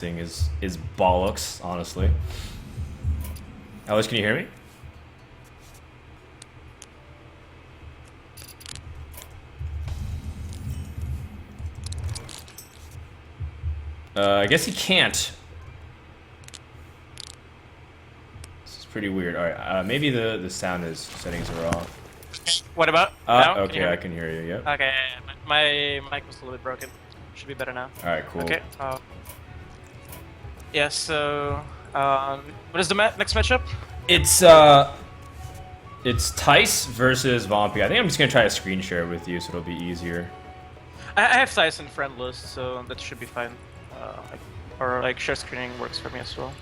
thing is bollocks, honestly. Alice, can you hear me? I guess he can't. This is pretty weird. All right, maybe the sound settings are off. What about now? Okay, I can hear you. Yep. Okay, my mic was a little bit broken. Should be better now. All right, cool. Okay. Yeah. So, what is the next matchup? It's Thijs versus Wampie. I think I'm just gonna try to screen share with you, so it'll be easier. I have Thijs in friend list, so that should be fine. Or like share screening works for me as well.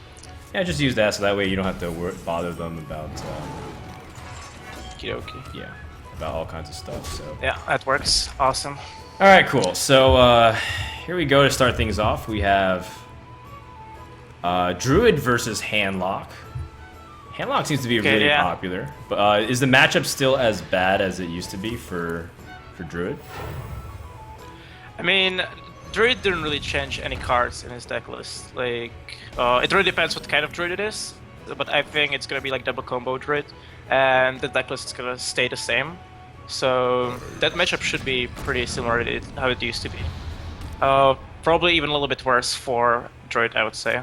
Yeah, just use that so that way you don't have to bother them about. Okie Yeah, about all kinds of stuff. So. Yeah, that works. Awesome. All right, cool. So here we go to start things off. We have Druid versus Handlock. Handlock seems to be really popular, but is the matchup still as bad as it used to be for Druid? I mean, Druid didn't really change any cards in his deck list. Like, it really depends what kind of Druid it is, but I think it's gonna be like double combo Druid, and the deck list is gonna stay the same. So that matchup should be pretty similar to how it used to be. Probably even a little bit worse for Druid, I would say.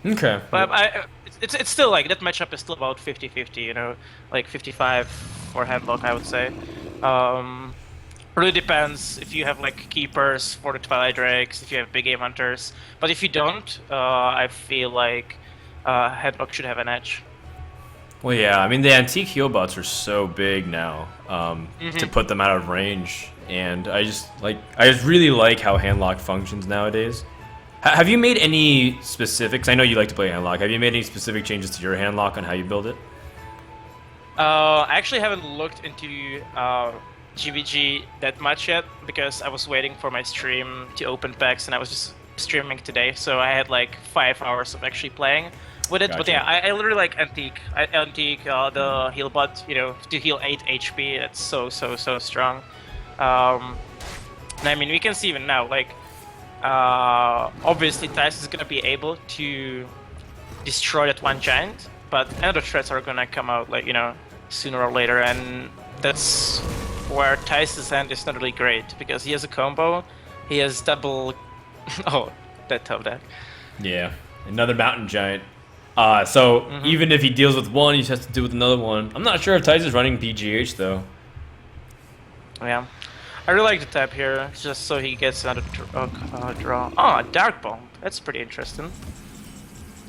Okay. But it's still like that matchup is still about 50-50, you know, like 55 for Handlock, I would say. Really depends if you have like keepers for the Twilight Drakes, if you have big game hunters. But if you don't, I feel like Handlock should have an edge. Well, yeah, I mean the antique heal bots are so big now to put them out of range, and I just really like how Handlock functions nowadays. Have you made any specifics? I know you like to play Handlock. Have you made any specific changes to your Handlock on how you build it? I actually haven't looked into GVG that much yet because I was waiting for my stream to open packs and I was just streaming today, so I had like 5 hours of actually playing with it. Gotcha. But yeah, I literally like Antique. The heal bot, you know, to heal 8 HP. It's so strong. And I mean, we can see even now, like, obviously Thijs is gonna be able to destroy that one giant, but other threats are gonna come out, like, you know, sooner or later, and that's where Thijs' hand is not really great because he has a combo, he has double. Oh, that top deck. Yeah, another mountain giant. So even if he deals with one, he just has to deal with another one. I'm not sure if Thijs is running BGH though. Yeah, I really like the tap here, just so he gets another draw. Oh, Dark Bomb. That's pretty interesting.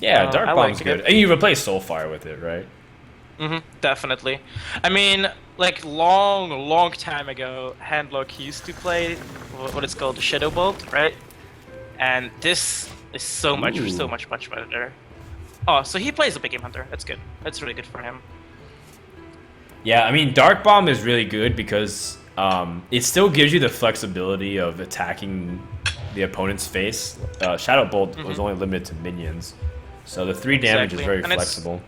Yeah, Dark Bomb's good. And you replace Soulfire with it, right? Definitely. I mean, like long time ago, Handlock used to play what it's called, the Shadow Bolt, right? And this is so much better. Oh, so he plays a big game hunter. That's good. That's really good for him. Yeah, I mean, Dark Bomb is really good because it still gives you the flexibility of attacking the opponent's face. Shadow Bolt was only limited to minions, so the 3 damage is very flexible.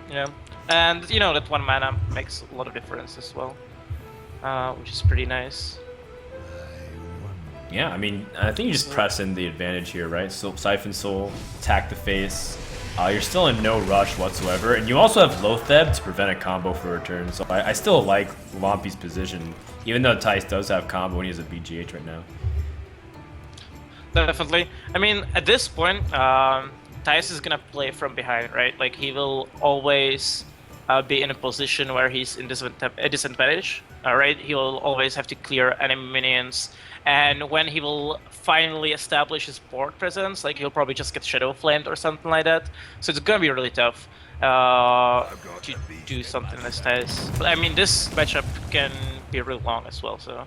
Yeah, and you know that 1 mana makes a lot of difference as well, which is pretty nice. Yeah, I mean, I think you just press in the advantage here, right? So Siphon Soul, attack the face. You're still in no rush whatsoever, and you also have Loatheb to prevent a combo for a turn. So I still like Wampie's position, even though Thijs does have combo and he has a BGH right now. Definitely. I mean, at this point, Thijs is gonna play from behind, right? Like, he will always be in a position where he's in a disadvantage, right? He will always have to clear enemy minions, and when he will finally establish his board presence, like, he'll probably just get Shadow Flamed or something like that. So it's gonna be really tough to do something this Thijs. But I mean, this matchup can be real long as well, so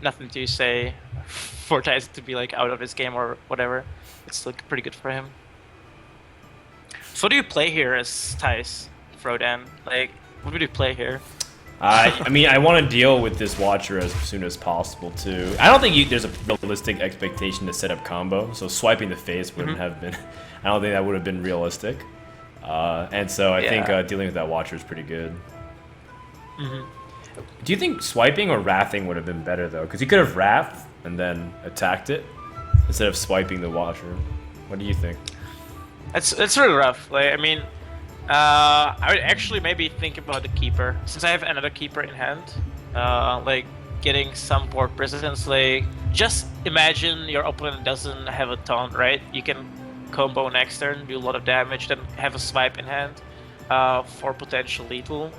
nothing to say for Thijs to be like out of his game or whatever. It's like pretty good for him. So what do you play here as Thijs, Frodan? Like, what would you play here? I mean, I want to deal with this Watcher as soon as possible, too. I don't think there's a realistic expectation to set up combo, so swiping the face wouldn't have been... I don't think that would have been realistic. And so I think dealing with that Watcher is pretty good. Do you think swiping or wrathing would have been better, though? Because he could have wrathed and then attacked it. instead of swiping the Watcher. What do you think? It's really rough. Like, I mean, I would actually maybe think about the keeper, since I have another keeper in hand. Like getting some board presence. Like, just imagine your opponent doesn't have a taunt, right? You can combo next turn, do a lot of damage, then have a swipe in hand for potential lethal.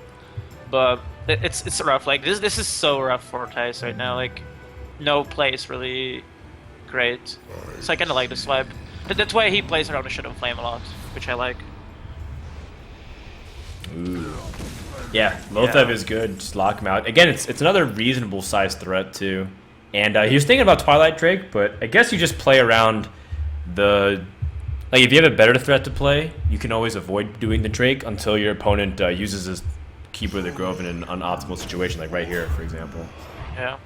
But it's rough. Like this is so rough for Thijs right now. Like, no play is really great. So I kind of like the swipe. That's why he plays around the Shadow Flame a lot, which I like. Ooh. Yeah, Loatheb is good. Just lock him out. Again, it's another reasonable sized threat too. And he was thinking about Twilight Drake, but I guess you just play around the... Like, if you have a better threat to play, you can always avoid doing the Drake until your opponent uses his Keeper of the Grove in an unoptimal situation, like right here, for example. Yeah.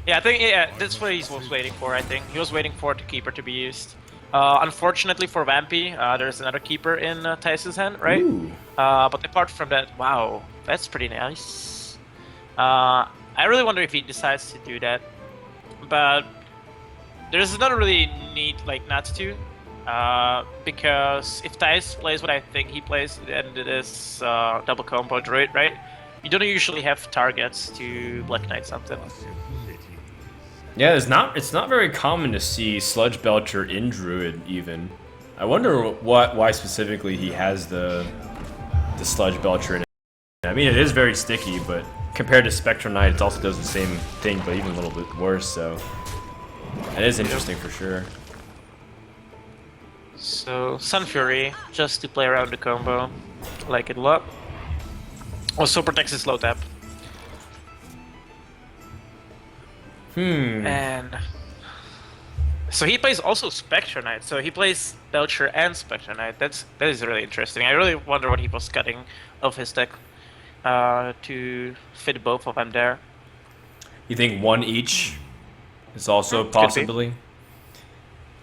Yeah, I think that's what he was waiting for, I think. He was waiting for the Keeper to be used. Unfortunately for Wampie, there's another Keeper in Thijs' hand, right? But apart from that, wow, that's pretty nice. I really wonder if he decides to do that. But there's not really need, like, not to. Because if Thijs plays what I think he plays, then it is double combo Druid, right? You don't usually have targets to Black Knight something. Yeah, it's not very common to see Sludge Belcher in Druid even. I wonder why specifically he has the Sludge Belcher in it. I mean, it is very sticky, but compared to Spectral Knight, it also does the same thing, but even a little bit worse. So it is interesting for sure. So Sun Fury, just to play around the combo, like it a lot. Also protects his low tap. And so he plays also Spectre Knight. So he plays Belcher and Spectre Knight. That is really interesting. I really wonder what he was cutting of his deck to fit both of them there. You think one each is also a possibility?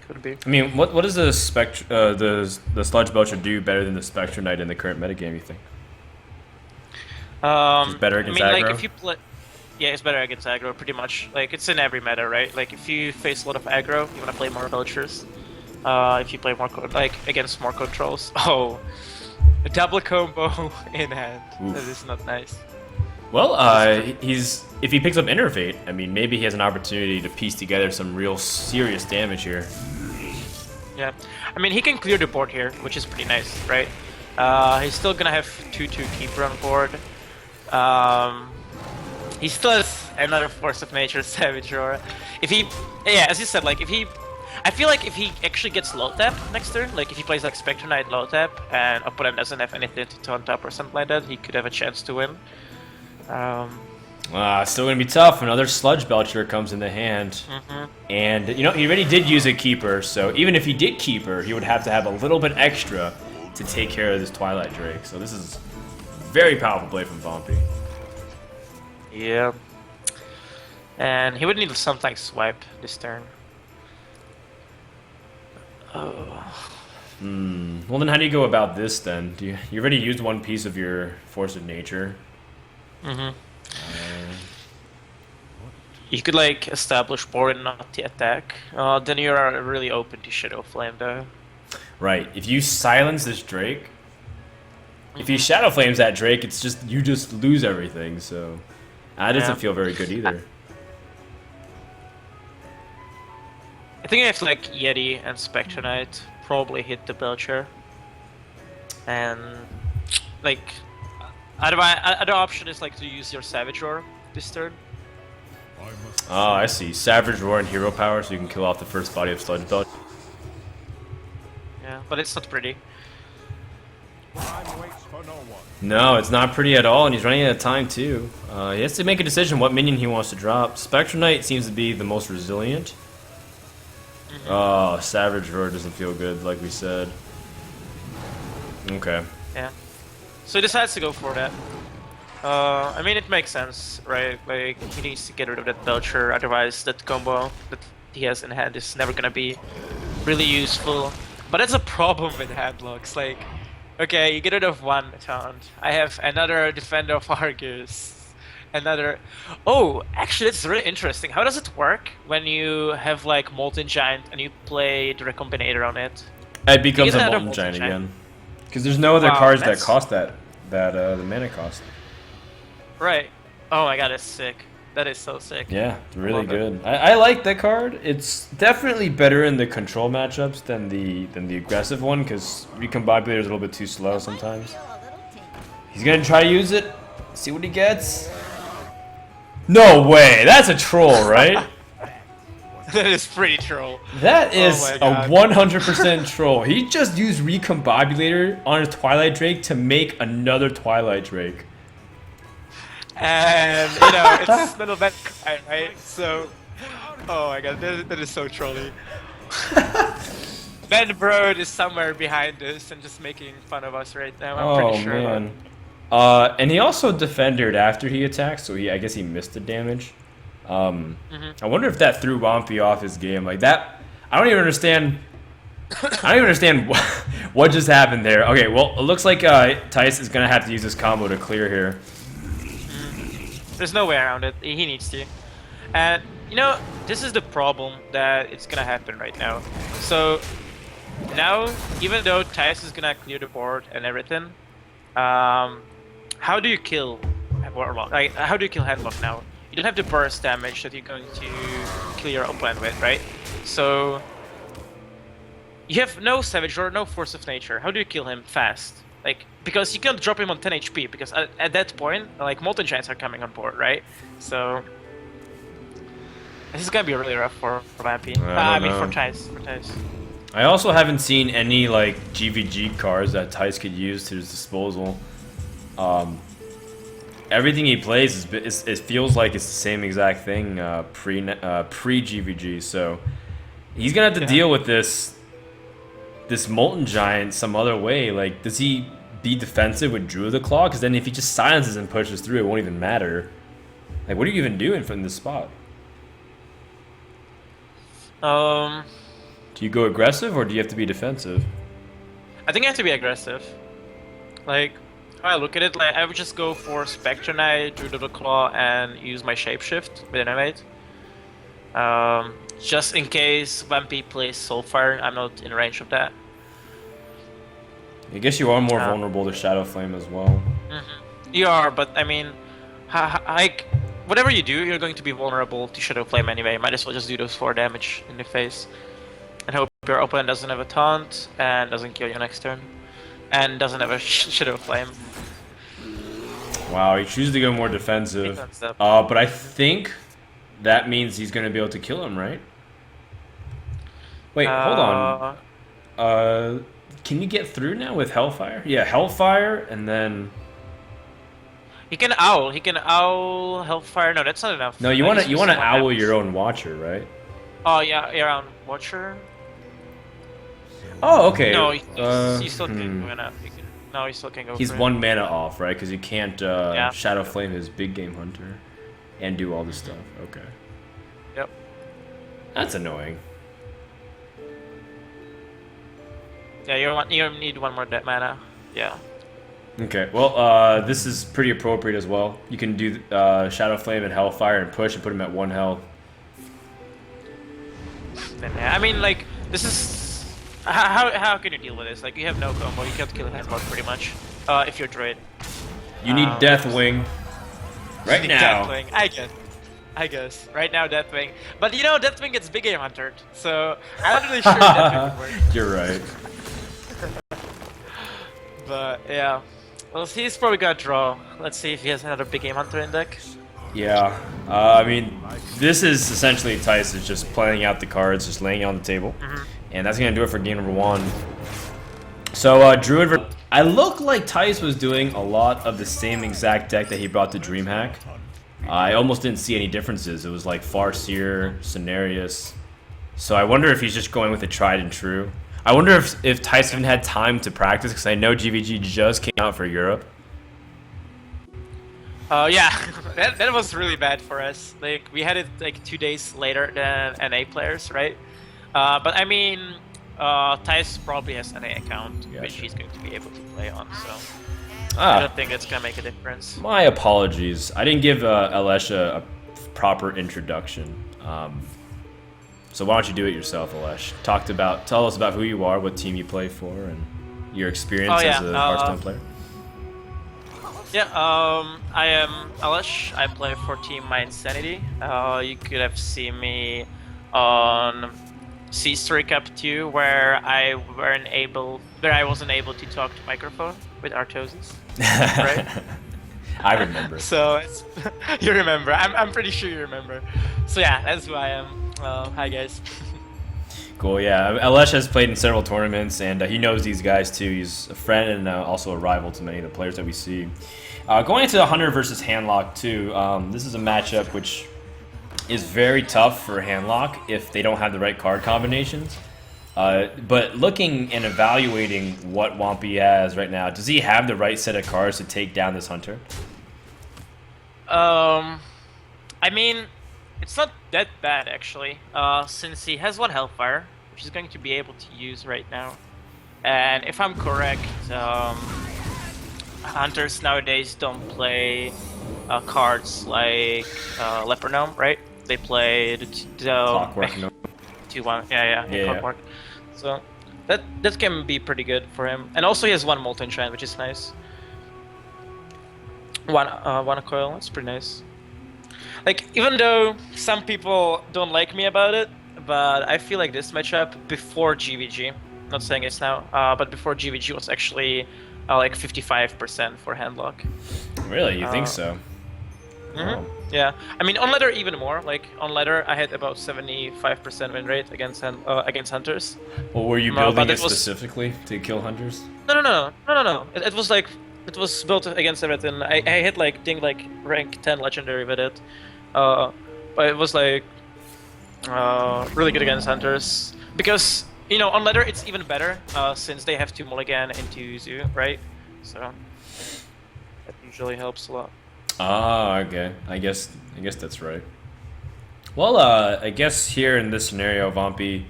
Could be. I mean, what does the Sludge Belcher do better than the Spectre Knight in the current metagame, you think? Just better against aggro? Like if you play... Yeah, it's better against aggro, pretty much. Like, it's in every meta, right? Like, if you face a lot of aggro, you want to play more Belchers. If you play more, against more controls. Oh, a double combo in hand. Oof. That is not nice. Well, if he picks up Innervate, I mean, maybe he has an opportunity to piece together some real serious damage here. Yeah, I mean, he can clear the board here, which is pretty nice, right? He's still gonna have 2/2 Keeper on board. He still has another Force of Nature Savage Roar. If he, yeah, as you said, like if he, I feel like if he actually gets low tap next turn, like if he plays like Spectre Knight low tap and opponent doesn't have anything to taunt up or something like that, he could have a chance to win. Still gonna be tough. Another Sludge Belcher comes in the hand, and you know he already did use a Keeper, so even if he did Keeper, he would have to have a little bit extra to take care of this Twilight Drake. So this is very powerful play from Wampie. Yeah, and he would need something like swipe this turn. Oh. Well, then how do you go about this then? You already used one piece of your Force of Nature. You could like establish board and not the attack. Then you are really open to Shadow Flame though. Right. If you silence this Drake, if he Shadow Flames that Drake, it's just you just lose everything. So that doesn't feel very good either. I think I have like Yeti and Spectre Knight probably hit the Belcher, and like other option is like to use your Savage Roar this turn. Oh, I see. Savage Roar and Hero Power, so you can kill off the first body of Sludge Belcher. Yeah, but it's not pretty. No, it's not pretty at all, and he's running out of time too. He has to make a decision what minion he wants to drop. Spectre Knight seems to be the most resilient. Oh, Savage Roar doesn't feel good, like we said. Okay. Yeah. So he decides to go for that. I mean, it makes sense, right? Like, he needs to get rid of that Belcher, otherwise that combo that he has in hand is never gonna be really useful. But that's a problem with hand locks. Like, okay, you get rid of one taunt. I have another Defender of Argus. Another. Oh, actually, it's really interesting. How does it work when you have like Molten Giant and you play the Recombinator on it? It You becomes get a another Molten Giant Giant. again. Because there's no other Wow, cards that that's cost that the mana cost. right. Oh my god, it's sick. That is so sick. Yeah, it's really Love it. good. I like that card. It's definitely better in the control matchups than the aggressive one because Recombobulator is a little bit too slow sometimes. He's gonna try to use it. See what he gets. No way! That's a troll, right? That is pretty troll. That is my a God. 100% troll. He just used Recombobulator on his Twilight Drake to make another Twilight Drake. And you know, it's little bit right? So, oh my god, that is so trolly. Ben Brode is somewhere behind this and just making fun of us right now. I'm pretty sure. Man. And he also defended after he attacked, so I guess he missed the damage. I wonder if that threw Wampie off his game like that. I don't even understand. I don't even understand what just happened there. Okay, well, it looks like Tice is gonna have to use this combo to clear here. There's no way around it. He needs to. And you know, this is the problem that it's gonna happen right now. So now, even though Tice is gonna clear the board and everything, how do you kill Warlock? Like, how do you kill Headlock now? You don't have the burst damage that you're going to kill your opponent with, right? So you have no Savage or no Force of Nature. How do you kill him fast? Like, because you can't drop him on 10 HP, because at that point, like, Molten Giants are coming on board, right? So this is gonna be really rough for Wampie. I mean, for Tice. I also haven't seen any like GVG cards that Tice could use to his disposal. Everything he plays it feels like it's the same exact thing pre GVG. So he's gonna have to deal with this Molten Giant some other way. Like, does he be defensive with Druid of the Claw? Because then if he just silences and pushes through, it won't even matter. Like, what are you even doing from this spot? Do you go aggressive or do you have to be defensive? I think I have to be aggressive. Like, if I look at it, like, I would just go for Spectre Knight, Druid of the Claw, and use my Shapeshift with Innovate. Just in case Wampie plays Soulfire, I'm not in range of that. I guess you are more vulnerable to Shadow Flame as well. You are, but I mean, like, whatever you do, you're going to be vulnerable to Shadow Flame anyway. Might as well just do those 4 damage in the face. And hope your opponent doesn't have a taunt, and doesn't kill you next turn. And doesn't have a Shadow Flame. Wow, he chooses to go more defensive. But I think that means he's going to be able to kill him, right? Wait, hold on. Can you get through now with Hellfire? Yeah, Hellfire, and then... He can owl. He can owl Hellfire. No, that's not enough. No, you want to owl your own Watcher, right? Oh yeah, your own Watcher. Oh, okay. No, you still can go enough. No, you still can go. He's for 1 mana off, right? Because you can't Shadow Flame his big game hunter and do all this stuff. Okay. Yep. That's annoying. Yeah, you need 1 more mana. Yeah. Okay, well, this is pretty appropriate as well. You can do Shadow Flame and Hellfire and push and put him at 1 health. I mean, like, this is... How can you deal with this? Like, you have no combo, you can't kill Headlock pretty much, if you're Druid. You need Deathwing. Right now. Deathwing, I guess. Right now, Deathwing. But you know, Deathwing gets big game huntered, so I'm not really sure Deathwing can work. You're right. But, yeah. Well, he's probably gonna draw. Let's see if he has another big game hunter in deck. Yeah, I mean, this is essentially Tice is just playing out the cards, just laying it on the table. And that's going to do it for game number 1. So, Druid... I look like Tice was doing a lot of the same exact deck that he brought to DreamHack. I almost didn't see any differences. It was like Farseer, Cenarius. So I wonder if he's just going with a tried and true. I wonder if Tice even had time to practice, because I know GVG just came out for Europe. Yeah, that was really bad for us. Like, we had it like 2 days later than NA players, right? But I mean, Tice probably has an NA account, which he's going to be able to play on. So I don't think it's gonna make a difference. My apologies. I didn't give Alesh a proper introduction. So why don't you do it yourself, Alesh? Tell us about who you are, what team you play for, and your experience as a HearthStone player. Yeah, I am Alesh. I play for Team MyInsanity. You could have seen me on C-Story Cup 2, where I wasn't able to talk to microphone with Artosis, right? I remember. So you remember. I'm pretty sure you remember. So yeah, that's who I am. Hi guys. Cool, yeah. Alesh has played in several tournaments, and he knows these guys too. He's a friend and also a rival to many of the players that we see. Going into Hunter versus Handlock too, this is a matchup which is very tough for Handlock if they don't have the right card combinations. But looking and evaluating what Wampie has right now, does he have the right set of cards to take down this Hunter? I mean, it's not that bad actually, since he has one Hellfire, which he's going to be able to use right now. And if I'm correct, Hunters nowadays don't play cards like Leper Gnome, right? They play the Clockwork. 2-1, yeah, Clockwork. So that can be pretty good for him. And also he has one Molten Shrine, which is nice. One coil, that's pretty nice. Like, even though some people don't like me about it, but I feel like this matchup before GVG, not saying it's now, but before GVG was actually like 55% for Handlock. Really? You think so? Mm-hmm. Yeah. I mean, on ladder even more. Like, on ladder I had about 75% win rate against Hunters. Well, were you building it specifically to kill Hunters? No. It was like, it was built against everything. I hit like, rank 10 legendary with it. But it was like really good against Hunters, because you know on ladder it's even better since they have to mulligan into Zoo, right? So that usually helps a lot. Ah, okay. I guess that's right. Well, I guess here in this scenario, Wampie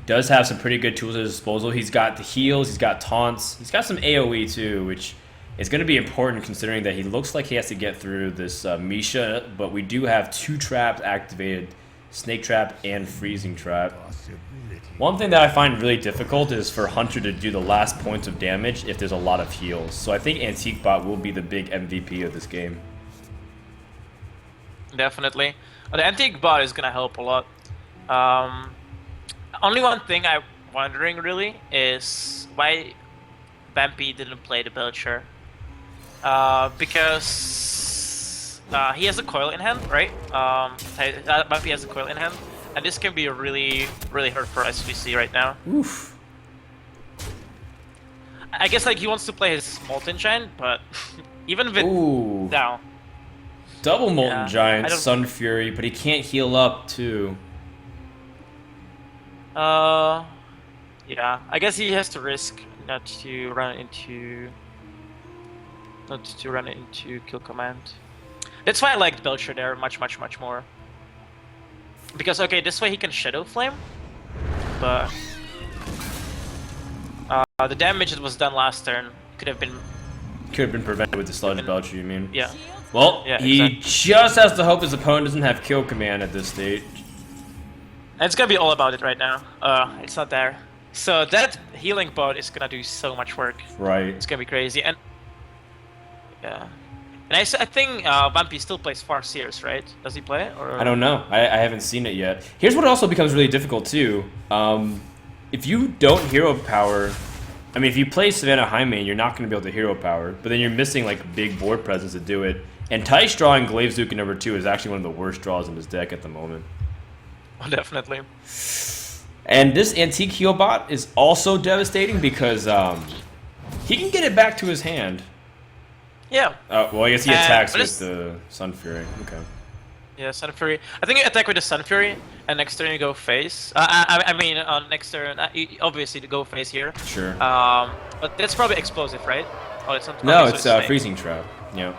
does have some pretty good tools at his disposal. He's got the heals, he's got taunts, he's got some AoE too, which is going to be important considering that he looks like he has to get through this Misha, but we do have 2 traps activated, Snake Trap and Freezing Trap. One thing that I find really difficult is for Hunter to do the last points of damage if there's a lot of heals. So I think Antique Bot will be the big MVP of this game. Definitely. The Antique Bot is going to help a lot. Only one thing I'm wondering really is why Wampie didn't play the Belcher. Because he has a coil in hand, right? Wampie has a coil in hand, and this can be really hurt for SVC right now. Oof. I guess like he wants to play his Molten Giant, but even with now. Double Molten Giant, Sun Fury, but he can't heal up too. Yeah, I guess he has to risk not to run into kill command. That's why I liked Belcher there much more. Because okay, this way he can Shadow Flame, but the damage that was done last turn could have been prevented with the Sludge Belcher, you mean? Yeah. Well, yeah, he exactly. just has to hope his opponent doesn't have kill command at this stage. And it's gonna be all about it right now. It's not there. So that healing bot is gonna do so much work. Right. It's gonna be crazy. And yeah. And I think Wampie still plays Farseers, right? Does he play? Or? I don't know. I haven't seen it yet. Here's what also becomes really difficult too. If you don't hero power, I mean, if you play Savannah High Main, you're not going to be able to hero power, but then you're missing like big board presence to do it. And Taish drawing Glaive Zuka number 2 is actually one of the worst draws in his deck at the moment. Oh, definitely. And this Antique Heal bot is also devastating because he can get it back to his hand. Yeah. Well, I guess he attacks with the Sun Fury. Okay. Yeah, Sun Fury. I think you attack with the Sun Fury, and next turn you go face. I mean, next turn, obviously to go face here. Sure. But that's probably explosive, right? Oh, it's not. No, it's Freezing Trap. Yeah.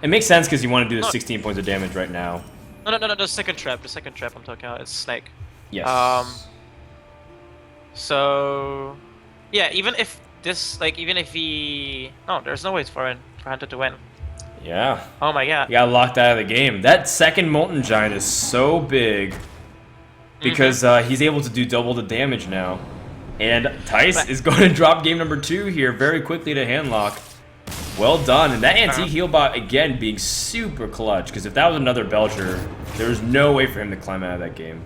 It makes sense because you want to do the 16 points of damage right now. No, the second trap. The second trap I'm talking about. It's Snake. Yes. So, yeah, even if this, like, even if he... No, there's no way for for Hunter to win. Yeah. Oh my god. He got locked out of the game. That second Molten Giant is so big because he's able to do double the damage now. And Thijs is going to drop game number 2 here very quickly to Handlock. Well done. And that antique heal bot, again, being super clutch. Because if that was another Belcher, there was no way for him to climb out of that game.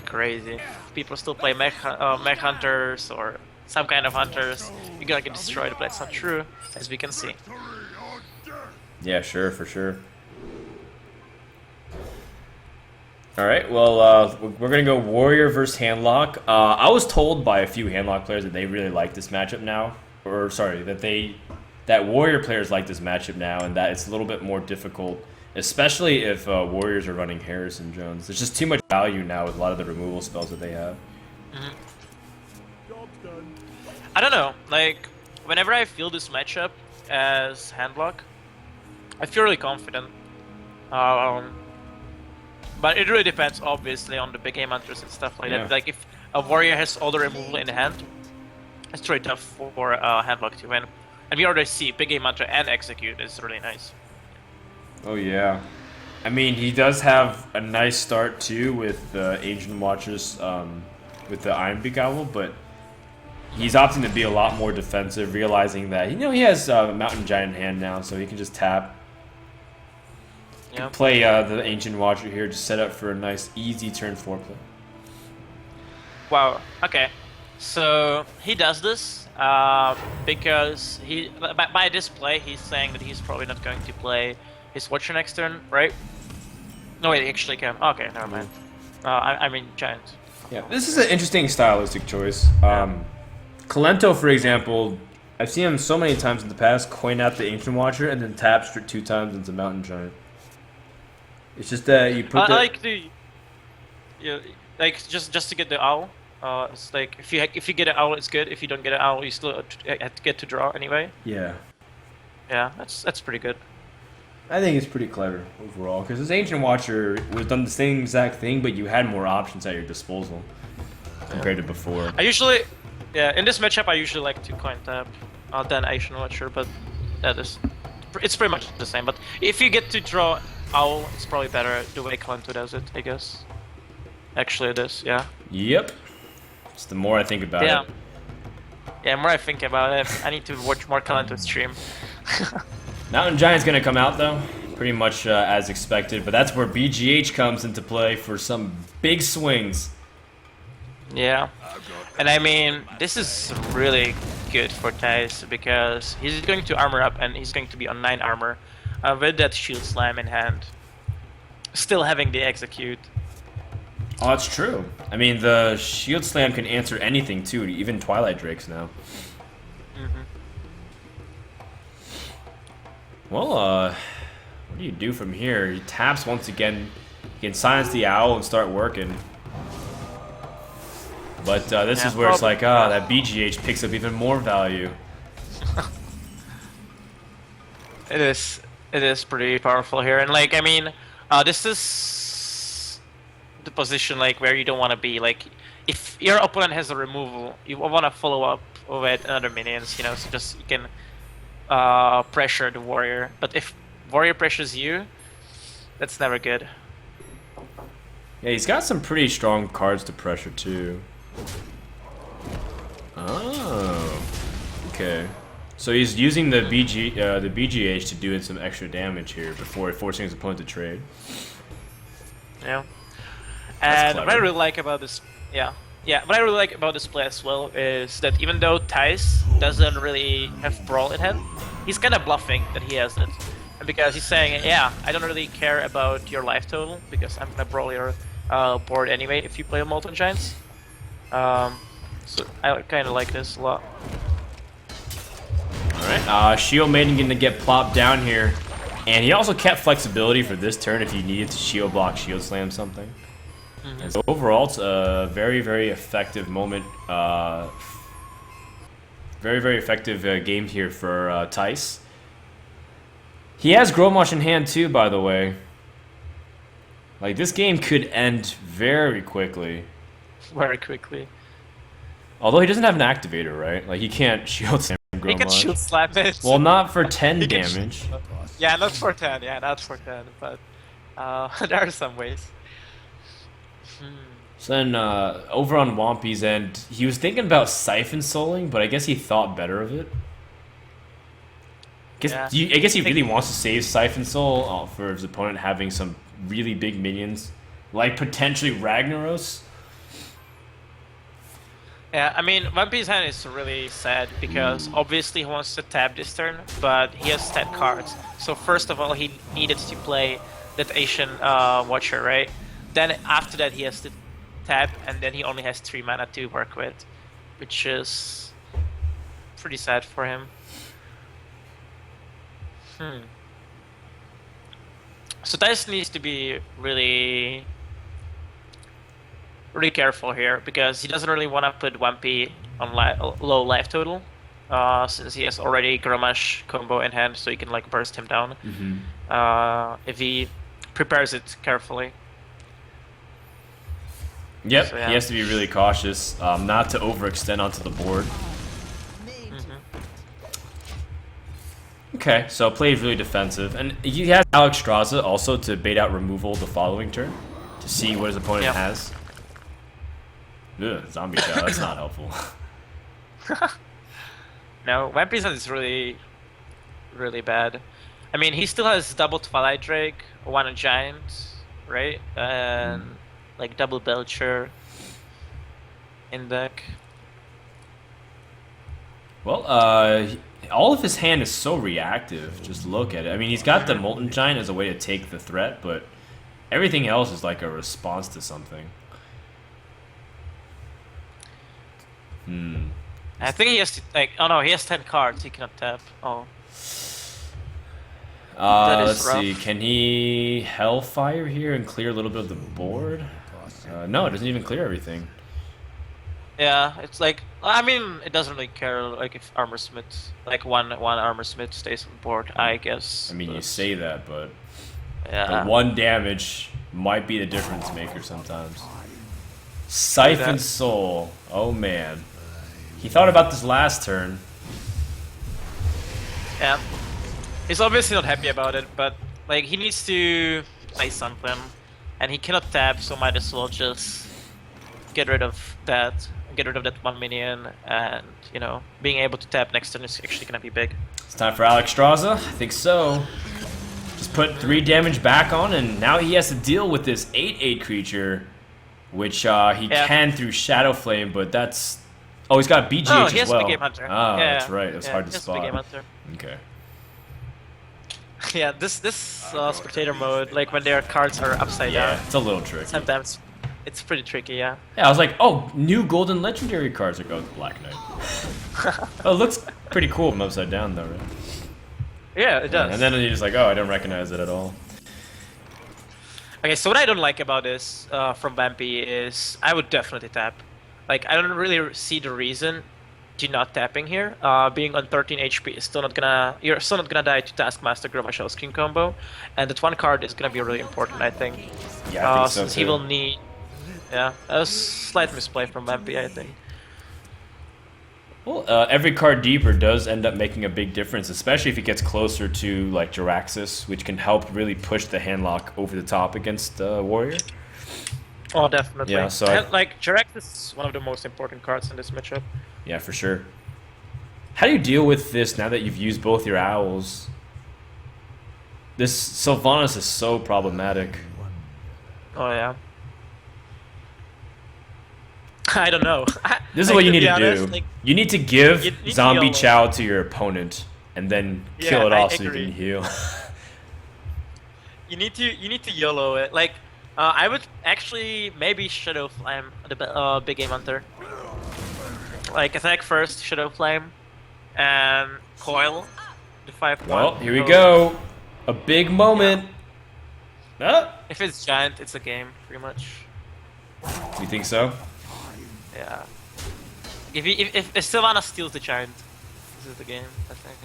Crazy. People still play mech hunters or some kind of hunters. You're gonna get destroyed, but that's not true, as we can see. Yeah, sure, for sure. Alright, well, we're going to go Warrior versus Handlock. I was told by a few Handlock players that they really like this matchup now. Or, sorry, that Warrior players like this matchup now, and that it's a little bit more difficult, especially if Warriors are running Harrison Jones. There's just too much value now with a lot of the removal spells that they have. I don't know, like, whenever I feel this matchup as Handlock, I feel really confident. But it really depends, obviously, on the big game hunters and stuff like that. Like, if a Warrior has all the removal in hand, it's really tough for Handlock to win. And we already see big game hunter and execute is really nice. Oh yeah, I mean he does have a nice start too with the Ancient Watchers, with the Iron Beak Owl, but he's opting to be a lot more defensive, realizing that he has a Mountain Giant in hand now, so he can just tap. Yep. Play the Ancient Watcher here, just set up for a nice easy turn 4 play. Wow. Okay. So he does this because by this play he's saying that he's probably not going to play his Watcher next turn, right? No, wait, he actually can. Okay, never mind. I mean Giant. Yeah, this is an interesting stylistic choice. Kalento, for example, I've seen him so many times in the past coin out the Ancient Watcher and then tap 2 times into Mountain Giant. It's just that you put like just to get the owl. It's like if you get an owl, it's good. If you don't get an owl, you still have to get to draw anyway. Yeah. Yeah, that's pretty good. I think it's pretty clever overall because this Ancient Watcher was done the same exact thing, but you had more options at your disposal compared to before. I usually, in this matchup, I usually like to coin tap, then Ancient Watcher, but it's pretty much the same. But if you get to draw owl, it's probably better the way Kalento does it, I guess. Actually, it is, yeah. Yep. Just the more I think about it. Yeah, the more I think about it, I need to watch more Kalento stream. Mountain Giant's gonna come out though, pretty much as expected, but that's where BGH comes into play for some big swings. Yeah, and I mean, this is really good for Thijs because he's going to armor up and he's going to be on 9 armor with that Shield Slam in hand. Still having the execute. Oh, that's true. I mean, the Shield Slam can answer anything too, even Twilight Drakes now. Well, what do you do from here? He taps once again. He can silence the owl and start working. But this is where it's like, that BGH picks up even more value. It is pretty powerful here, and like I mean, this is the position like where you don't want to be. Like, if your opponent has a removal, you want to follow up with another minions, so just you can pressure the warrior. But if warrior pressures you, that's never good. Yeah, he's got some pretty strong cards to pressure too. Oh, okay. So he's using the BGH to do some extra damage here before forcing his opponent to trade. Yeah. And what I really like about this, what I really like about this play as well is that even though Thijs doesn't really have Brawl in hand, he's kind of bluffing that he has it. And because he's saying, yeah, I don't really care about your life total because I'm gonna Brawl your board anyway if you play Molten Giants. So I kind of like this a lot. Alright, Shield Maiden gonna get plopped down here. And he also kept flexibility for this turn if he needed to shield block, shield slam something. And so overall, it's a very, very effective moment. Very, very effective game here for Thijs. He has Growmosh in hand too, by the way. Like, this game could end very quickly. Very quickly. Although he doesn't have an activator, right? Like, he can't shield slam He can shield slap it. Well, not for 10 He can damage. Yeah, not for 10. Yeah, not for 10. But there are some ways. So then, over on Wampie's end, he was thinking about Siphon Souling, but I guess he thought better of it. I guess he really wants to save Siphon Soul for his opponent having some really big minions, like potentially Ragnaros. Yeah, I mean, Wampie's hand is really sad because obviously he wants to tap this turn, but he has 10 cards. So first of all, he needed to play that Asian Watcher, right? Then after that, he has to tap, and then he only has 3 mana to work with, which is pretty sad for him. So Thijs needs to be really careful here because he doesn't really want to put Wampie on low life total, since he has already Grommash combo in hand, so he can like burst him down if he prepares it carefully. Yep, so, yeah. He has to be really cautious, not to overextend onto the board. Okay, so plays really defensive, and he has Alex Straza also to bait out removal the following turn to see what his opponent has. Ugh, zombie chow, that's not helpful. No, Wampie's hand is really bad. I mean, he still has double Twilight Drake, one Giant, right? And like double Belcher in deck. Well, all of his hand is so reactive. Just look at it. I mean, he's got the Molten Giant as a way to take the threat, but everything else is like a response to something. I think he has to, like, oh no, he has 10 cards, he cannot tap. Oh. Let's see, can he Hellfire here and clear a little bit of the board? No, it doesn't even clear everything. Yeah, it's like, I mean, it doesn't really care, like, if Armor Smith, like, one Armor Smith stays on the board, I guess. I mean, you say that, but yeah. the 1 damage might be the difference maker sometimes. Siphon Soul, oh man. He thought about this last turn. Yeah. He's obviously not happy about it, but, like, he needs to play something, and he cannot tap, so might as well just get rid of that. Get rid of that 1 minion, and you know, being able to tap next turn is actually gonna be big. It's time for Alex Straza. I think so. Just put 3 damage back on, and now he has to deal with this 8/8 creature, which he can through Shadow Flame, but that's he's got BGH as well. Oh, he has Big Game Hunter. Ah, that's right. It was hard to spot. Big Game Hunter. Okay. Yeah, this spectator mode, like when their cards are upside down. It's a little tricky. Sometimes it's pretty tricky, yeah. Yeah, I was like, oh, new golden legendary cards are going to Black Knight. Oh, it looks pretty cool from upside down, though, right? Yeah, it does. And then you're just like, oh, I don't recognize it at all. Okay, so what I don't like about this from Wampie is I would definitely tap. Like, I don't really see the reason to not tapping here. Being on 13 HP is still not gonna... You're still not gonna die to Taskmaster Grommash Screen combo. And that 1 card is gonna be really important, I think. Yeah, I think so, since he will need... Yeah, a slight misplay from Wampie, I think. Well, every card deeper does end up making a big difference, especially if it gets closer to, like, Jiraxxus, which can help really push the handlock over the top against Warrior. Oh, definitely. Yeah, so like, Jiraxxus is one of the most important cards in this matchup. Yeah, for sure. How do you deal with this now that you've used both your owls? This Sylvanas is so problematic. Oh, yeah. I don't know. This is what you need to do. Like, you need to give Zombie Chow to your opponent, and then kill it off so you can heal. You need to YOLO it. Like, I would actually maybe Shadow Flame the Big Game Hunter. Like, attack first, Shadow Flame, and Coil the 5/1. Well, here we go. A big moment. Yeah. If it's Giant, it's a game, pretty much. You think so? Yeah. If Sylvanas steals the Giant, this is the game, I think.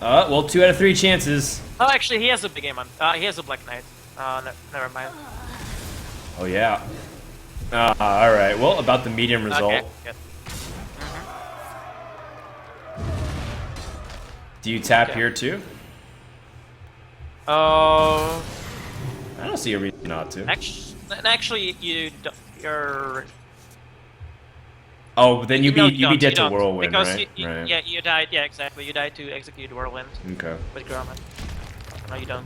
Well, 2 out of 3 chances. Oh, actually, he has a Big Game Hunter. He has a Black Knight. Never mind. Oh, yeah. Alright, well, about the medium result. Okay. Good. Do you tap here too? Uh, I don't see a reason not to. actually, you're. Oh, then you be dead to don't, whirlwind, because right? Right. Yeah, you died. Yeah, exactly. You died to execute whirlwind. Okay. With Grommet. No, you don't.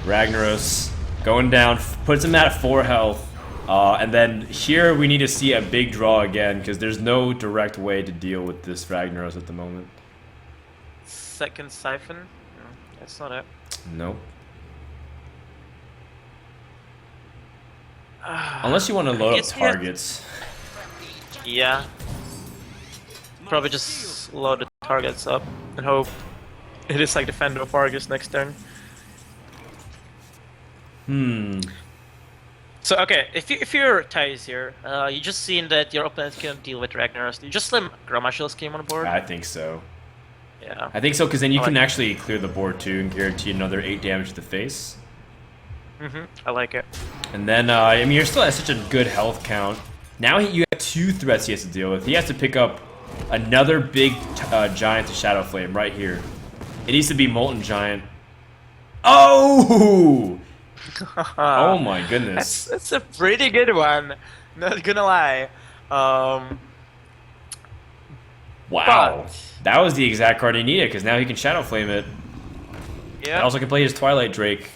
Ragnaros going down, puts him at 4 health. And then here we need to see a big draw again because there's no direct way to deal with this Ragnaros at the moment. Second siphon? No, that's not it. Nope. Unless you want to load up targets. Yeah. Probably just load the targets up and hope it is like Defender of Argus next turn. So okay, if you're Thijs here, you just seen that your opponent can deal with Ragnaros. You just slim Gromashill's game on the board. I think so. Yeah. I think so because then you can actually clear the board too and guarantee another 8 damage to the face. I like it. And then I mean you're still at such a good health count. Now you have 2 threats he has to deal with. He has to pick up another big giant to Shadow Flame right here. It needs to be Molten Giant. Oh! Oh my goodness. That's a pretty good one. Not gonna lie. Wow. But That was the exact card he needed because now he can Shadow Flame it. yeah. I also can play his Twilight Drake.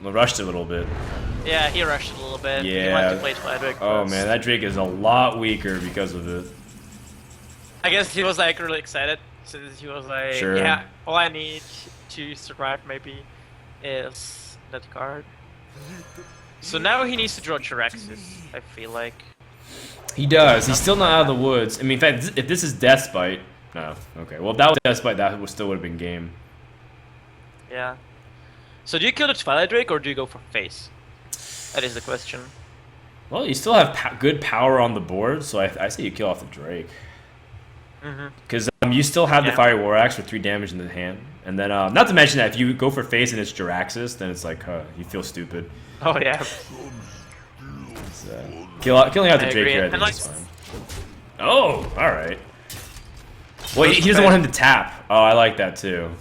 Rushed it a little bit. Yeah, he rushed it a little bit. Yeah. He wanted to play Twilight Drake Oh first. man, that Drake is a lot weaker because of it. I guess he was like really excited. So he was like, Sure. yeah, all I need to survive maybe is that card. So now he needs to draw Jiraxis, I feel like. He does. He's still not out of the woods. I mean, in fact, if this is Death Bite, no. Okay. Well, if that was Death Bite, that still would have been game. Yeah. So do you kill the Twilight Drake or do you go for face? That is the question. Well, you still have good power on the board, so I say you kill off the Drake. Because you still have the Fiery War Axe for 3 damage in the hand. And then, not to mention that if you go for face and it's Jiraxis, then it's like, you feel stupid. Oh yeah. Killing out the Drake here, I think is fine. Oh, alright. Well, he doesn't want him to tap. Oh, I like that too.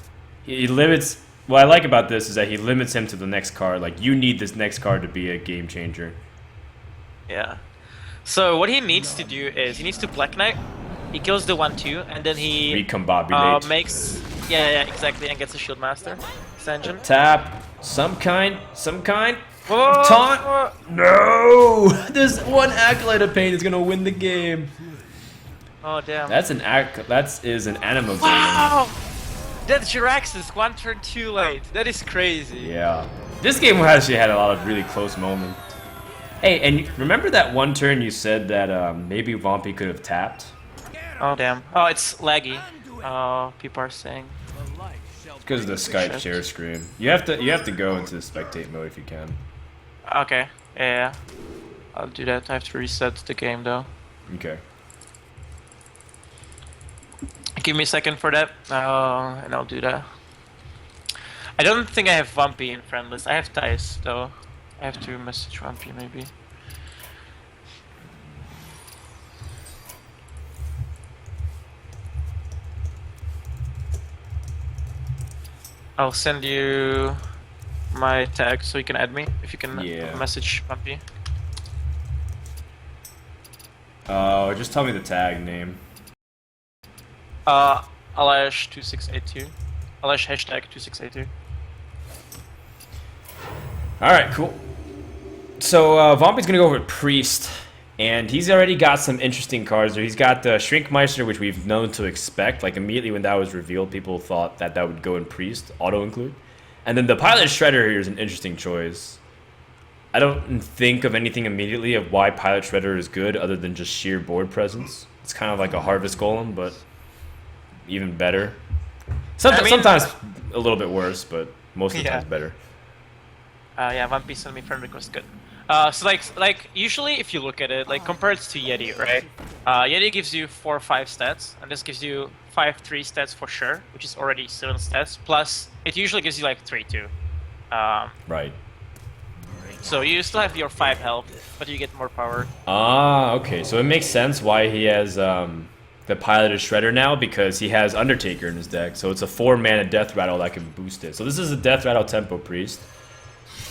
He limits... What I like about this is that he limits him to the next card. Like, you need this next card to be a game changer. Yeah. So what he needs to do is he needs to Black Knight. He kills the 1/2, and then he recombobulate. Makes exactly, and gets a Shield Master extension. Tap some kind. Whoa! Taunt. No, this one Acolyte of Pain is gonna win the game. Oh damn. That is an Anima. Wow! That's Jiraxis 1 turn too late. That is crazy. Yeah. This game actually had a lot of really close moments. Hey, and remember that one turn you said that maybe Wampie could have tapped? Oh damn. Oh, it's laggy. People are saying. It's because of the Skype share screen. You have to go into the spectate mode if you can. Okay. Yeah. I'll do that. I have to reset the game though. Okay. Give me a second for that, and I'll do that. I don't think I have Wampie in friend list. I have Thijs though. I have to message Wampie maybe. I'll send you my tag so you can add me if you can message Wampie. Just tell me the tag name. Alash2682. Alash #2682. Alright, cool. So, Wampie's gonna go with Priest, and he's already got some interesting cards there. He's got the Shrinkmeister, which we've known to expect. Like, immediately when that was revealed, people thought that would go in Priest, auto-include. And then the Pilot Shredder here is an interesting choice. I don't think of anything immediately of why Pilot Shredder is good other than just sheer board presence. It's kind of like a Harvest Golem, but even better. Sometimes a little bit worse, but most of the times better. Yeah, Wampie sent me friend request, good. So like usually if you look at it, like compared to Yeti, right? Yeti gives you 4 or 5 stats, and this gives you 5-3 stats for sure, which is already 7 stats. Plus, it usually gives you like 3-2. Right. So you still have your 5 health, but you get more power. Ah, okay. So it makes sense why he has the piloted Shredder now because he has Undertaker in his deck. So it's a 4-mana Death Rattle that can boost it. So this is a Death Rattle Tempo Priest.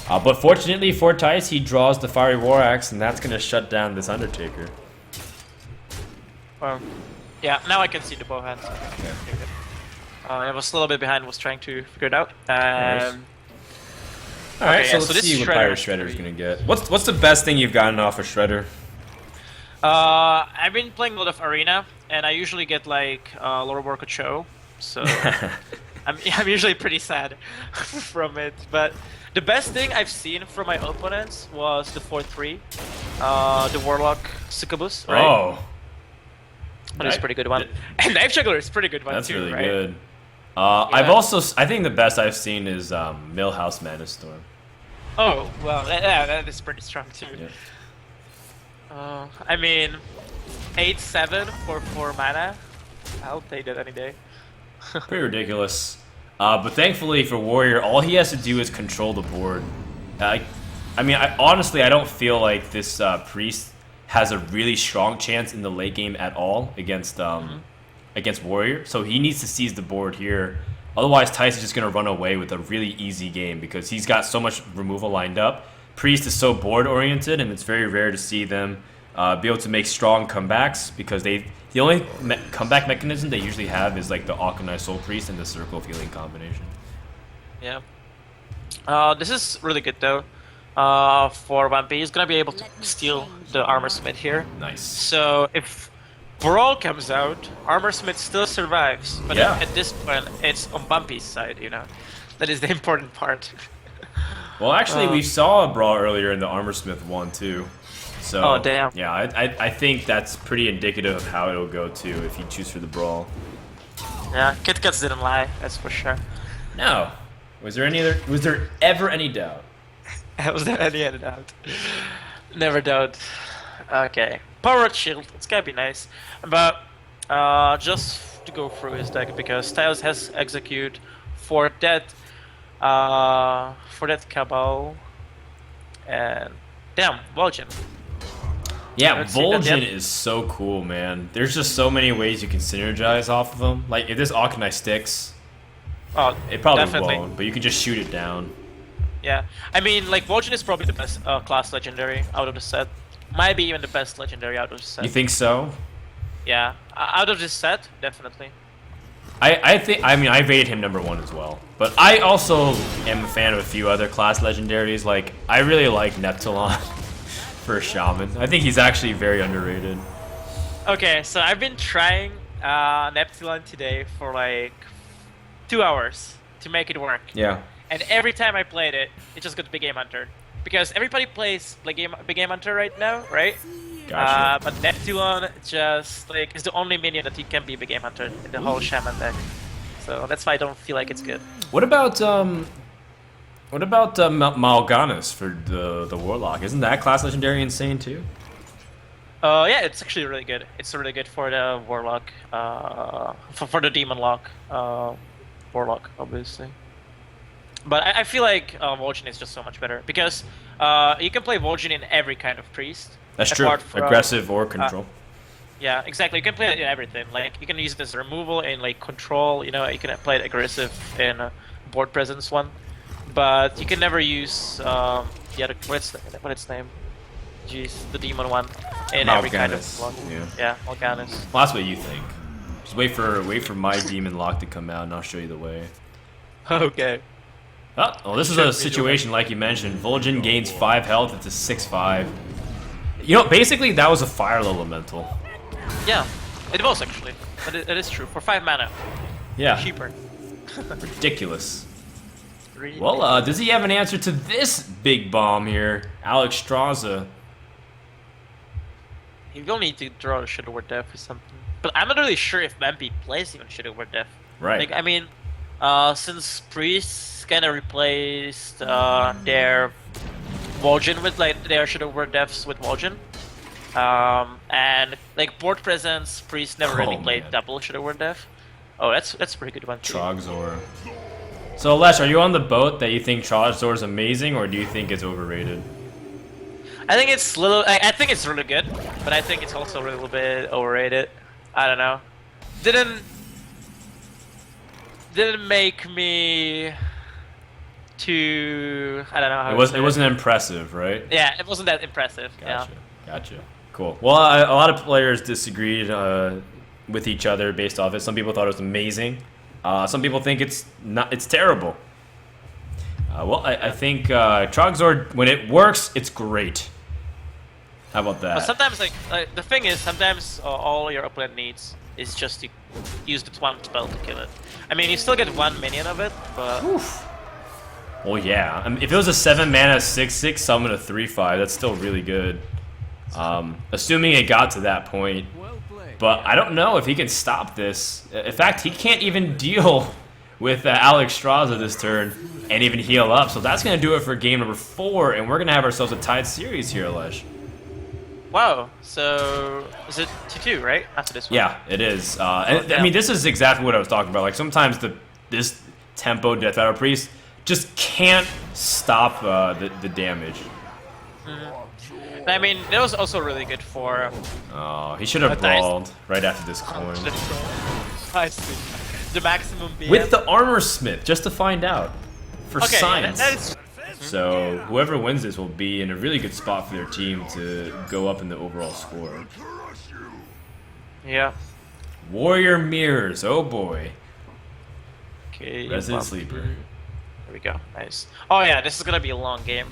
But fortunately for Tice, he draws the Fiery War Axe, and that's going to shut down this Undertaker. Well, yeah, now I can see the bow hand. I was a little bit behind, was trying to figure it out. Nice. Alright, okay, so yeah, let's see what Pirate Shredder's going to get. What's the best thing you've gotten off of Shredder? I've been playing a lot of Arena, and I usually get like Lord Warco Cho, so I'm usually pretty sad from it. But the best thing I've seen from my opponents was the 4-3, the Warlock Succubus, right? Oh. That is a pretty good one. And Knife Juggler is a pretty good one That's too, really right? good. Yeah. I think the best I've seen is Millhouse Mana Storm. Oh, well, that is pretty strong too. Yeah. I mean, 8-7 for 4 mana. I'll take that any day. Pretty ridiculous. But thankfully for Warrior, all he has to do is control the board. I mean, honestly, I don't feel like this Priest has a really strong chance in the late game at all against against Warrior. So he needs to seize the board here. Otherwise, Tice is just going to run away with a really easy game because he's got so much removal lined up. Priest is so board-oriented, and it's very rare to see them be able to make strong comebacks because the only comeback mechanism they usually have is like the Akanai Soul Priest and the Circle of Healing combination. Yeah. This is really good though. For Wampie, he's gonna be able to steal the Armor Smith here. Nice. So if Brawl comes out, Armor Smith still survives, but Yeah. at this point, it's on Wampie's side. You know, that is the important part. Well, actually, we saw a Brawl earlier in the Armorsmith one too. So, oh damn. Yeah, I think that's pretty indicative of how it'll go too if you choose for the Brawl. Yeah, Kit Kats didn't lie, that's for sure. No. Was there ever any doubt? Was there any other doubt? Never doubt. Okay. Powered Shield, it's gonna be nice. But just to go through his deck because Styles has Execute for that Cabal and damn, Vol'jin. Yeah, Vol'jin is so cool, man. There's just so many ways you can synergize off of him. Like, if this Akanai sticks, it probably definitely won't, but you can just shoot it down. Yeah, I mean, like, Vol'jin is probably the best class legendary out of the set. Might be even the best legendary out of the set. You think so? Yeah, out of this set, definitely. I mean, I rated him #1 as well. But I also am a fan of a few other class legendaries. Like, I really like Neptulon for a Shaman. I think he's actually very underrated. Okay, so I've been trying Neptulon today for like 2 hours to make it work. Yeah. And every time I played it, it just got Big Game Hunter. Because everybody plays Big Game Hunter right now, right? Gotcha. But Neptulon just like is the only minion that he can be Big Game Hunter in the whole Shaman deck. So that's why I don't feel like it's good. What about Mal'Ganis for the Warlock? Isn't that class legendary insane too? Yeah, it's actually really good. It's really good for the Warlock, for the Demon Lock, Warlock, obviously. But I feel like Vol'jin is just so much better because you can play Vol'jin in every kind of priest. That's true. Aggressive or control. Yeah, exactly. You can play it in everything. Like you can use it as removal in like control. You know, you can play it aggressive in board presence one, but you can never use the other. What's its name? Jeez, the demon one in every kind of one. Yeah, Mal'Ganis. Well, that's what you think. Just wait for my demon lock to come out, and I'll show you the way. Okay. Oh, well, this is a situation like you mentioned. Vol'jin gains 5 health. It's a 6/5. You know, basically that was a fire elemental. Yeah, it was actually. But it is true for 5 mana. Yeah. Cheaper. Ridiculous. Really? Well, does he have an answer to this big bomb here? Alex Straza. You will need to draw a Shadow Word Death or something. But I'm not really sure if Wampie plays even Shadow Word Death. Right. Like, I mean, since Priests kind of replaced their Vol'jin with like their Shadow Word Deaths with Vol'jin. And like board presence, Priest never really played double Shadow Word Death. Oh, that's a pretty good one too. Trogzor. So Lesh, are you on the boat that you think Trogzor is amazing, or do you think it's overrated? I think it's I think it's really good, but I think it's also a little bit overrated. I don't know, didn't make me too. I don't know how It wasn't impressive, right? Yeah, it wasn't that impressive. Gotcha. Yeah. Gotcha. Cool. Well, a lot of players disagreed with each other based off it. Some people thought it was amazing. Some people think it's not. It's terrible. Well, I think Trogzord, when it works, it's great. How about that? But sometimes, like the thing is, sometimes all your opponent needs is just to use the one spell to kill it. I mean, you still get 1 minion of it, but. Oof. Well, yeah. I mean, if it was a 7 mana 6/6 summon a 3/5, that's still really good. Assuming it got to that point. But I don't know if he can stop this. In fact, he can't even deal with Alex Straza this turn and even heal up. So that's going to do it for game number 4, and we're going to have ourselves a tied series here, Lesh. Wow. So is it 2-2, right? After this one. Yeah, it is. I mean, this is exactly what I was talking about. Like sometimes this tempo Death Rattle Priest just can't stop the damage. I mean, that was also really good for. Oh, he should have brawled right after this coin. I see. The maximum BM. With the Armor Smith, just to find out. For science. Yeah, that is... So whoever wins this will be in a really good spot for their team to go up in the overall score. Yeah. Warrior Mirrors, oh boy. Okay. Resident Sleeper. There we go. Nice. Oh yeah, this is gonna be a long game.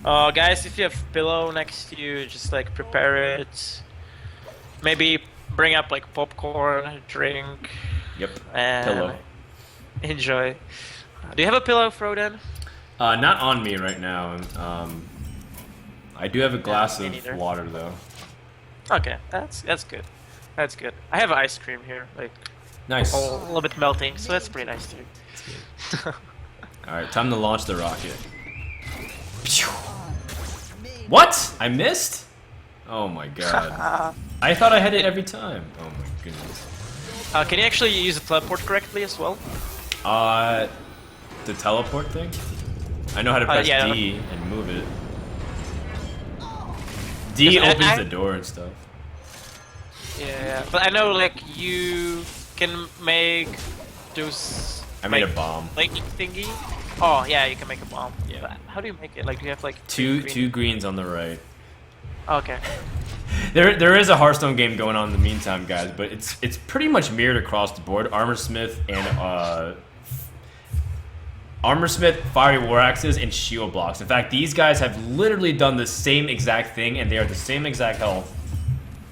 Guys, if you have pillow next to you, just like prepare it. Maybe bring up like popcorn, drink. Yep. And pillow. Enjoy. Do you have a pillow, Froden? Not on me right now. I do have a glass me of neither. water though. Okay, that's good. That's good. I have ice cream here, like Nice. a little bit melting, so that's pretty nice too. Alright, time to launch the rocket. What? I missed? Oh my god. I thought I had it every time. Oh my goodness. Can you actually use the teleport correctly as well? The teleport thing? I know how to press yeah. D and move it. D opens the door and stuff. Yeah, but I know like you can make those. I made like, a bomb. Lightning thingy. Oh yeah, you can make a bomb. Yeah. But how do you make it? Like, do you have like Two greens on the right. Okay. There is a HearthStone game going on in the meantime, guys, but it's pretty much mirrored across the board. Armor Smith, Fiery War Axes, and Shield Blocks. In fact, these guys have literally done the same exact thing, and they are the same exact health.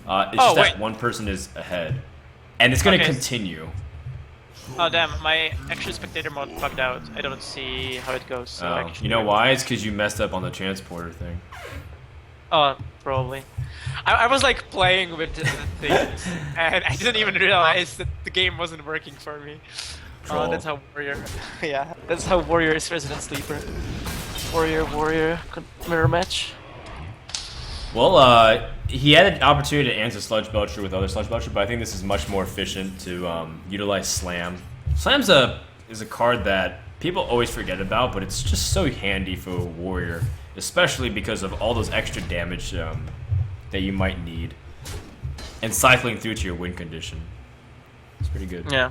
It's just that one person is ahead, and it's going to continue. Oh damn, my actual spectator mode bugged out. I don't see how it goes. So You know why? It's because you messed up on the transporter thing. Oh, probably. I was like playing with the things, and I didn't even realize that the game wasn't working for me. Oh, that's how Warrior. Yeah, that's how Warrior is Resident Sleeper. Warrior mirror match. Well, he had an opportunity to answer Sludge Belcher with other Sludge Belcher, but I think this is much more efficient to utilize Slam. Slam's is a card that people always forget about, but it's just so handy for a Warrior, especially because of all those extra damage that you might need, and cycling through to your win condition. It's pretty good. Yeah.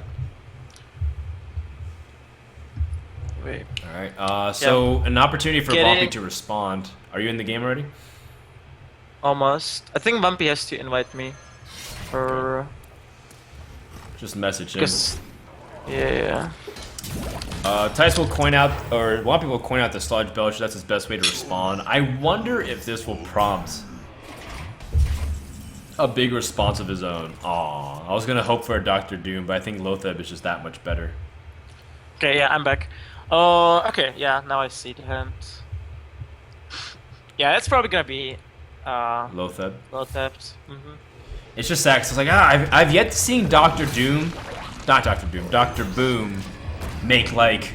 Wait. All right. So an opportunity for Wampie to respond. Are you in the game already? Almost. I think Wampie has to invite me. Or just message him. Yeah. Tice will coin out, or Wampie will coin out the Sludge Belcher. That's his best way to respond. I wonder if this will prompt a big response of his own. Aw, I was gonna hope for a Dr. Doom, but I think Lotheb is just that much better. Okay, yeah, I'm back. Oh, okay, yeah, now I see the hand. Yeah, it's probably gonna be Lotheb. It's just sad 'cause it's like I've yet to see Dr. Doom, not Dr. Doom, Dr. Boom, make like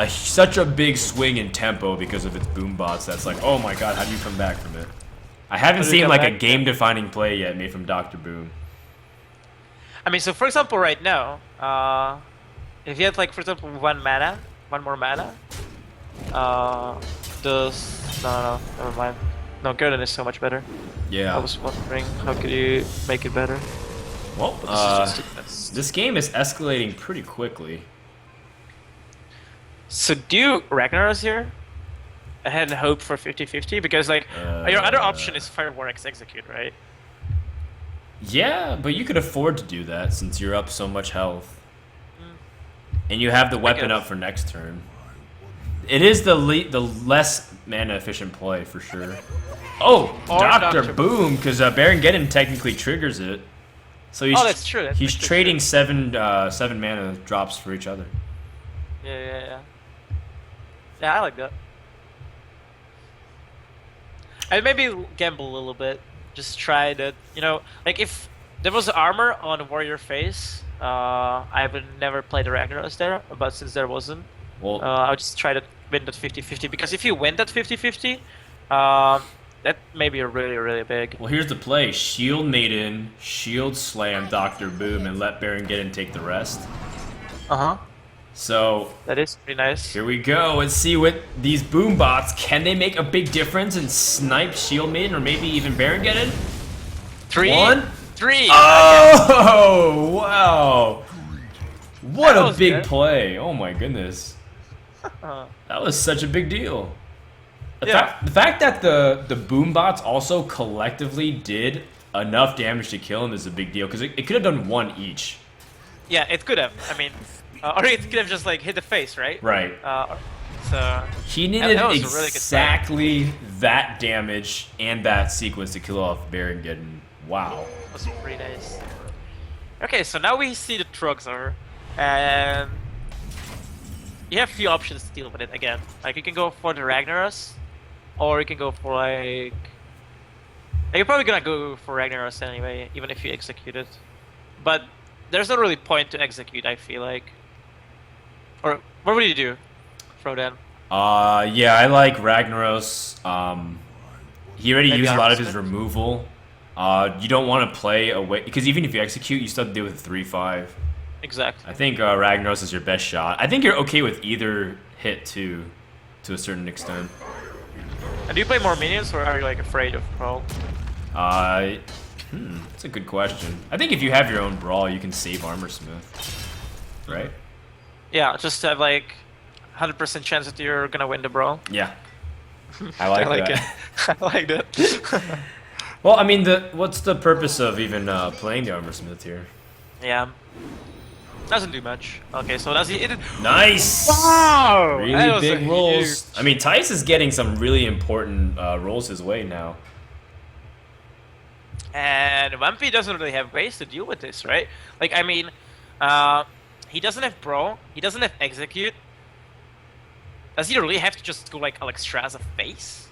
such a big swing in tempo because of its boom bots. That's like, oh my god, how do you come back from it? I haven't seen like a game-defining play yet made from Dr. Boom. I mean, so for example, right now, if you had like, for example, one more mana, no, never mind. No, Gurden is so much better. Yeah. I was wondering, how could you make it better? Well, this game is escalating pretty quickly. So do you Ragnaros here? I had hope for 50-50 because like your other option is Fireworks Execute, right? Yeah, but you could afford to do that since you're up so much health. And you have the weapon up for next turn. It is the less mana efficient play for sure. Oh, Dr. Boom, because Baron Geddon technically triggers it. So he's, that's true. That's he's trading true. seven mana drops for each other. Yeah, I like that. I'd maybe gamble a little bit. Just try that, you know, like if there was armor on Warrior Face, I would never play the Ragnaros there, but since there wasn't, well, I'll just try to win that 50-50, because if you win that 50-50, that may be really, really big. Well, here's the play. Shield Maiden, Shield Slam Dr. Boom, and let Baron Geddon take the rest. Uh-huh. So that is pretty nice. Here we go. Let's see what these boom bots, can they make a big difference and snipe Shield Maiden or maybe even Baron Geddon? 3, 1, 3. Oh, wow. What a big good play. Oh my goodness. That was such a big deal. The fact that the boom bots also collectively did enough damage to kill him is a big deal, because it could have done 1 each. Yeah, it could have. I mean, or it could have just like hit the face, right? Right. So he needed exactly that damage and that sequence to kill off Baron Geddon. Wow. That was pretty nice. Okay, so now we see the Truxor, and you have a few options to deal with it again. Like you can go for the Ragnaros, or you can go for like you're probably gonna go for Ragnaros anyway, even if you execute it. But there's not really point to execute, I feel like. Or what would you do, Frodan? Yeah, I like Ragnaros. He already used a lot of his removal. You don't want to play away, because even if you execute, you still have to deal with 3-5. Exactly. I think Ragnaros is your best shot. I think you're okay with either hit too, to a certain extent. And do you play more minions, or are you like afraid of Brawl? That's a good question. I think if you have your own Brawl, you can save Armorsmith, right? Yeah, just to have like 100% chance that you're gonna win the Brawl. Yeah. I like that. It. I like that. Well, I mean, what's the purpose of even playing the Armorsmith here? Yeah. Doesn't do much. Okay, so does he hit it? Nice! Wow! Really big rolls. I mean, Thijs is getting some really important rolls his way now. And Wampie doesn't really have ways to deal with this, right? Like, I mean, he doesn't have Brawl, he doesn't have Execute. Does he really have to just go like Alexstrasza face?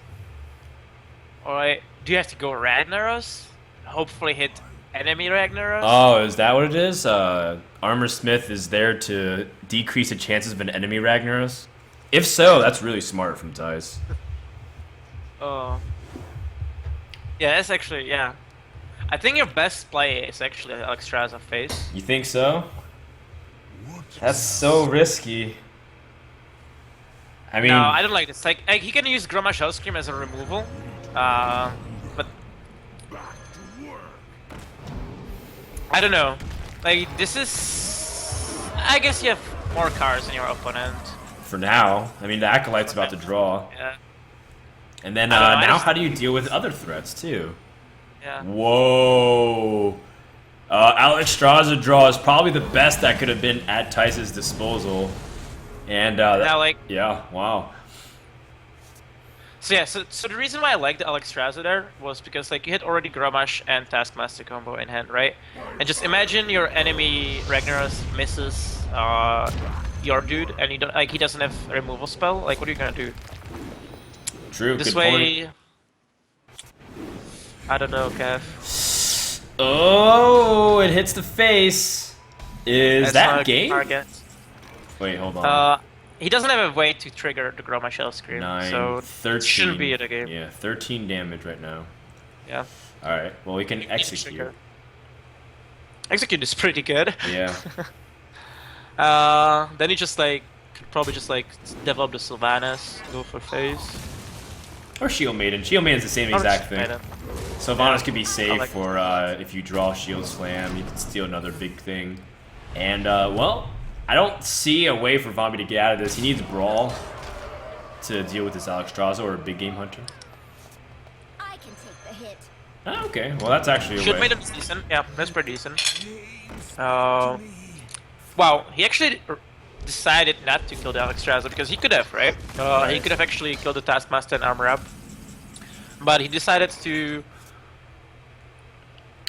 Or do you have to go Ragnaros? Hopefully hit enemy Ragnaros? Oh, is that what it is? Armorsmith is there to decrease the chances of an enemy Ragnaros? If so, that's really smart from Thijs. Oh. Yeah, that's actually, yeah. I think your best play is actually Alexstrasza face. You think so? That's so risky. I mean... No, I don't like this. Like he can use Gromma Shellscream as a removal, but... I don't know. Like, this is... I guess you have more cards than your opponent. For now. I mean, the Acolyte's about to draw. Yeah. And then now how do you deal with other threats, too? Yeah. Whoa. Alexstrasza draw is probably the best that could have been at Thijs' disposal. And now, like... Yeah, wow. So yeah, so the reason why I liked the Alexstrasza there was because like you had already Grommash and Taskmaster combo in hand, right? And just imagine your enemy Ragnaros misses your dude, and you don't like he doesn't have a removal spell. Like, what are you gonna do? True. This good way, point. I don't know, Kev. Oh, it hits the face. Is That's that game? Target. Wait, hold on. He doesn't have a way to trigger the Gromma Shellscream, 9, so 13. It shouldn't be in a game. Yeah, 13 damage right now. Yeah. Alright, well we can execute. Execute is pretty good. Yeah. Then he just like could probably just like develop the Sylvanas, go for phase. Or Shield Maiden. Shield Maiden's the same exact thing. Sylvanas could be safe like for if you draw Shield Slam, you can steal another big thing. And, well, I don't see a way for Wampie to get out of this. He needs Brawl to deal with this Alexstrasza or a Big Game Hunter. I can take the hit. Oh, okay, well, that's actually a Should way. made him decent. Yeah, that's pretty decent. Wow, he actually decided not to kill the Alexstrasza because he could have, right? He could have actually killed the Taskmaster and armor up. But he decided to...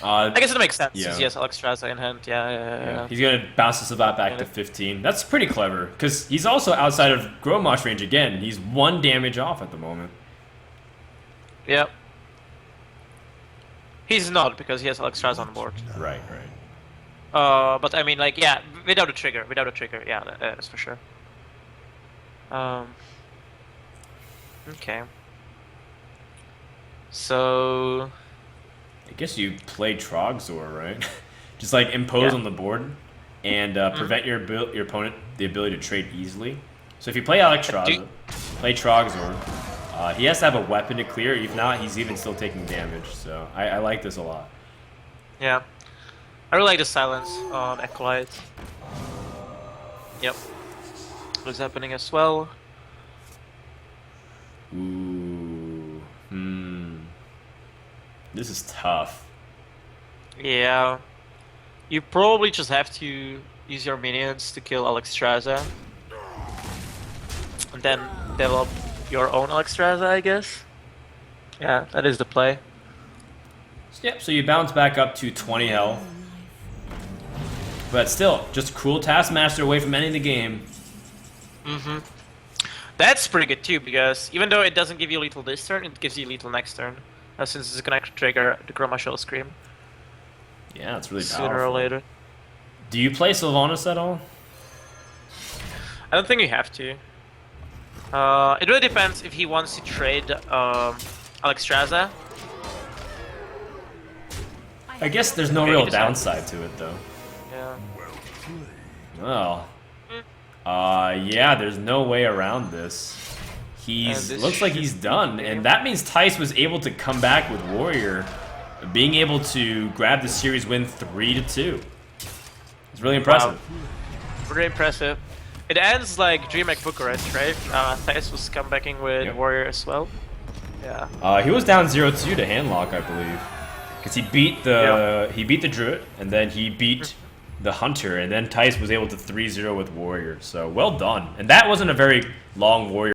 I guess it makes sense. Yeah. Yes, Alexstrasza in hand. Yeah. He's gonna bounce the Sabat back to 15. That's pretty clever, because he's also outside of Grommash range again. He's 1 damage off at the moment. Yep. He's not, because he has Alexstrasza on board. Right. But I mean, like, yeah, without a trigger, yeah, that's for sure. Okay. So... I guess you play Trogzor, right? Just like impose on the board and prevent your opponent the ability to trade easily. So if you play Alexstrasza, play Trogzor, he has to have a weapon to clear. If not, he's even still taking damage. So I like this a lot. Yeah. I really like the silence on Acolyte. Yep. What's happening as well? Ooh. This is tough. Yeah. You probably just have to use your minions to kill Alexstrasza. And then develop your own Alexstrasza, I guess. Yeah, that is the play. Yep, so you bounce back up to 20 health. But still, just cruel Taskmaster away from ending the game. That's pretty good too, because even though it doesn't give you lethal this turn, it gives you lethal next turn. Since it's gonna trigger the Chroma Shell Scream. Yeah, it's really powerful. Sooner or later. Do you play Sylvanas at all? I don't think you have to. It really depends if he wants to trade Alexstrasza. I guess there's no real downside to it, though. Yeah. Well, yeah, there's no way around this. Looks like he's done, and that means Thijs was able to come back with Warrior, being able to grab the series win 3-2. It's really impressive. Wow. Pretty impressive. It ends like DreamHack Bucharest, right? Thijs was comebacking with Warrior as well. Yeah. He was down 0-2 to Handlock, I believe, because he beat the Druid, and then he beat the Hunter, and then Thijs was able to 3-0 with Warrior. So well done, and that wasn't a very long Warrior.